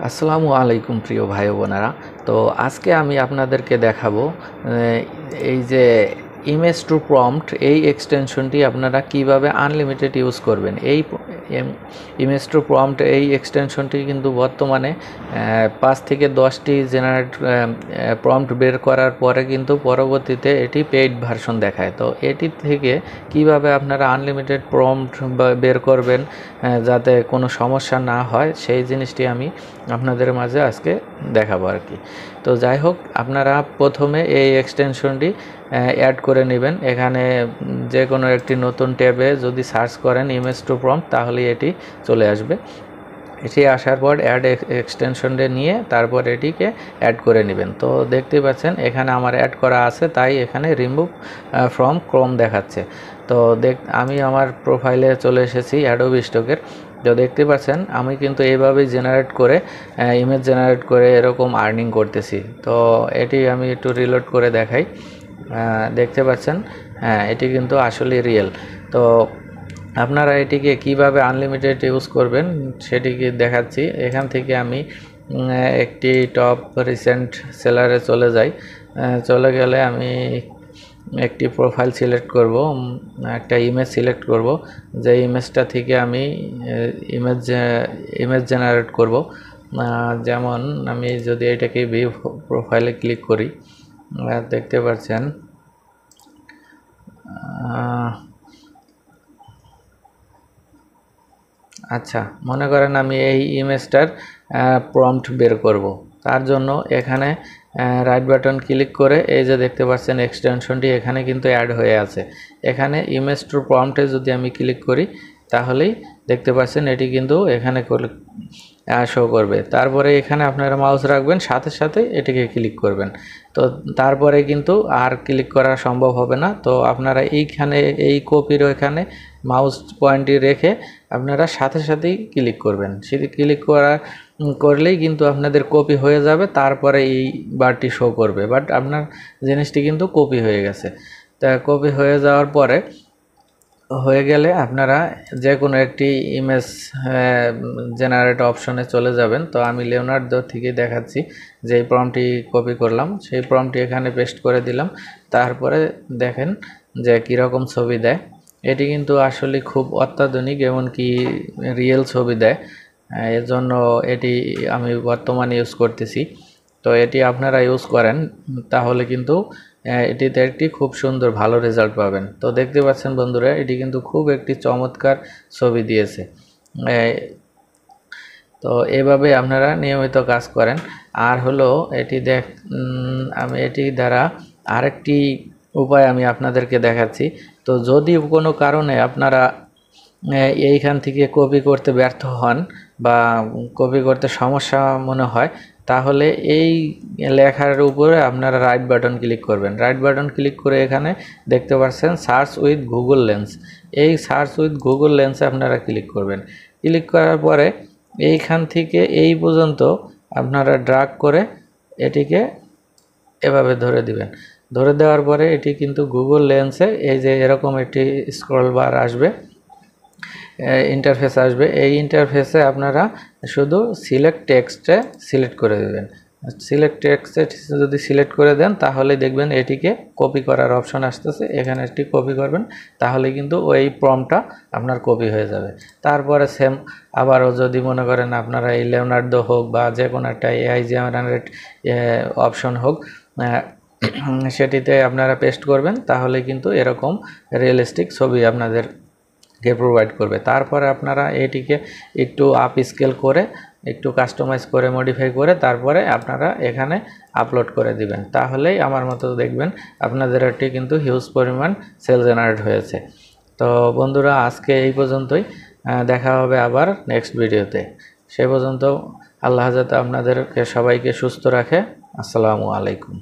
আসসালামু আলাইকুম প্রিয় ভাই বোনেরা। তো আজকে আমি আপনাদেরকে দেখাবো এই যে ইমেজ টু প্রম্পট এই এক্সটেনশনটি আপনারা কিভাবে আনলিমিটেড ইউজ করবেন। এই ইমেজ টু প্রম্পট এই এক্সটেনশনটি কিন্তু বর্তমানে 5 থেকে 10টি জেনারেট প্রম্পট বের করার পরে কিন্তু পরবর্তীতে এটি পেইড ভার্সন দেখায়। তো এটি থেকে কিভাবে আপনারা আনলিমিটেড প্রম্পট বের করবেন যাতে কোনো সমস্যা না হয়, সেই জিনিসটি আমি আপনাদের মাঝে আজকে দেখাবো আর কি। তো যাই হোক, আপনারা প্রথমে এই এক্সটেনশনটি অ্যাড করে নেবেন। এখানে যে কোনো একটি নতুন ট্যাবে যদি সার্চ করেন ইমেজ টু প্রম্পট, তাহলে এটি চলে আসবে। এটি আসার পর অ্যাড এক্সটেনশনটা নিয়ে তারপর এটিকে অ্যাড করে নেবেন। তো দেখতে পাচ্ছেন এখানে আমার অ্যাড করা আছে, তাই এখানে রিমুভ ফ্রম ক্রোম দেখাচ্ছে। তো আমি আমার প্রোফাইলে চলে এসেছি অ্যাডোবি স্টকের। তো দেখতে পাচ্ছেন আমি কিন্তু এইভাবেই জেনারেট করে ইমেজ জেনারেট করে এরকম আর্নিং করতেছি। তো এটি আমি একটু রিলোড করে দেখাই। দেখতে পাচ্ছেন হ্যাঁ, এটি কিন্তু আসলে রিয়েল। তো আপনারা এটিকে কিভাবে আনলিমিটেড ইউজ করবেন সেটিকে দেখাচ্ছি। এখান থেকে আমি একটি টপ রিসেন্ট সেলারে চলে যাই। চলে গেলে আমি একটি প্রোফাইল সিলেক্ট করব, একটা ইমেজ সিলেক্ট করব, যে ইমেজটা থেকে আমি ইমেজ জেনারেট করব। যেমন আমি যদি এটাকে ভিউ প্রোফাইলে ক্লিক করি, দেখতে পাচ্ছেন আচ্ছা, মনে করেন আমি এই ইমেজটার প্রম্পট বের করব। তার জন্য এখানে রাইট বাটন ক্লিক করে এই যে দেখতে পাচ্ছেন এক্সটেনশনটি এখানে কিন্তু অ্যাড হয়ে আছে। এখানে ইমেজ টু প্রম্পটে যদি আমি ক্লিক করি, তাহলেই দেখতে পাচ্ছেন এটি কিন্তু এখানে শো করবে। তারপরে এখানে আপনারা মাউস রাখবেন, সাথে সাথে এটিকে ক্লিক করবেন। তো তারপরে কিন্তু আর ক্লিক করা সম্ভব হবে না। তো আপনারা এইখানে এই কপির এখানে মাউস পয়েন্টটি রেখে আপনারা সাথে সাথেই ক্লিক করবেন। সেটি ক্লিক করলেই কিন্তু আপনাদের কপি হয়ে যাবে, তারপরে এই বারটি শো করবে। বাট আপনার জিনিসটি কিন্তু কপি হয়ে গেছে। তা কপি হয়ে যাওয়ার পরে হয়ে গেলে আপনারা যে কোনো একটি ইমেজ জেনারেট অপশনে চলে যাবেন। তো আমি লিওনার্দো থেকে দেখাচ্ছি যে এই প্রম্পটটি কপি করলাম, সেই প্রম্পটটি এখানে পেস্ট করে দিলাম। তারপরে দেখেন যে কীরকম ছবি দেয়। এটি কিন্তু আসলে খুব অত্যাধুনিক, এমনকি রিয়েল ছবি দেয়। এর জন্য এটি আমি বর্তমানে ইউজ করতেছি। তো এটি আপনারা ইউজ করেন, তাহলে কিন্তু এটিতে একটি খুব সুন্দর ভালো রেজাল্ট পাবেন। তো দেখতে পাচ্ছেন বন্ধুরা, এটি কিন্তু খুব একটি চমৎকার ছবি দিয়েছে। তো এভাবে আপনারা নিয়মিত কাজ করেন। আর হলো এটি আমি এটি দ্বারা আরেকটি উপায় আমি আপনাদেরকে দেখাচ্ছি। তো যদি কোনো কারণে আপনারা এইখান থেকে কপি করতে ব্যর্থ হন বা কপি করতে সমস্যা মনে হয়, তাহলে এই লেখার উপরে আপনারা রাইট বাটন ক্লিক করবেন। রাইট বাটন ক্লিক করে এখানে দেখতে পাচ্ছেন সার্চ উইথ গুগল লেন্স। এই সার্চ উইথ গুগল লেন্সে আপনারা ক্লিক করবেন। ক্লিক করার পরে এইখান থেকে এই পর্যন্ত আপনারা ড্রাগ করে এটিকে এভাবে ধরে দিবেন। ধরে দেওয়ার পরে এটি কিন্তু গুগল লেন্সে এই যে এরকম একটি স্ক্রল বার আসবে, ইন্টারফেস আসবে। এই ইন্টারফেসে আপনারা শুধু সিলেক্ট টেক্সটে সিলেক্ট করে দেবেন। সিলেক্ট টেক্সটে যদি সিলেক্ট করে দেন, তাহলে দেখবেন এটিকে কপি করার অপশন আসতেছে, এখানে একটি কপি করবেন, তাহলে কিন্তু ওই প্রম্পটটা আপনার কপি হয়ে যাবে। তারপরে সেম আবারও যদি মনে করেন আপনারা এই লিওনার্দো হোক বা যে কোনো একটা এআই জেনারেট অপশন হোক, সেটিতে আপনারা পেস্ট করবেন, তাহলে কিন্তু এরকম রিয়েলিস্টিক ছবি আপনাদেরকে প্রোভাইড করবে। তারপরে আপনারা এটিকে একটু আপ স্কেল করে, একটু কাস্টমাইজ করে, মডিফাই করে তারপরে আপনারা এখানে আপলোড করে দিবেন। তাহলেই আমার মতো দেখবেন আপনাদের এটি কিন্তু হিউজ পরিমাণ সেল জেনারেট হয়েছে। তো বন্ধুরা, আজকে এই পর্যন্তই। দেখা হবে আবার নেক্সট ভিডিওতে। সে পর্যন্ত আল্লাহ যাতে আপনাদেরকে সবাইকে সুস্থ রাখে। আসসালামু আলাইকুম।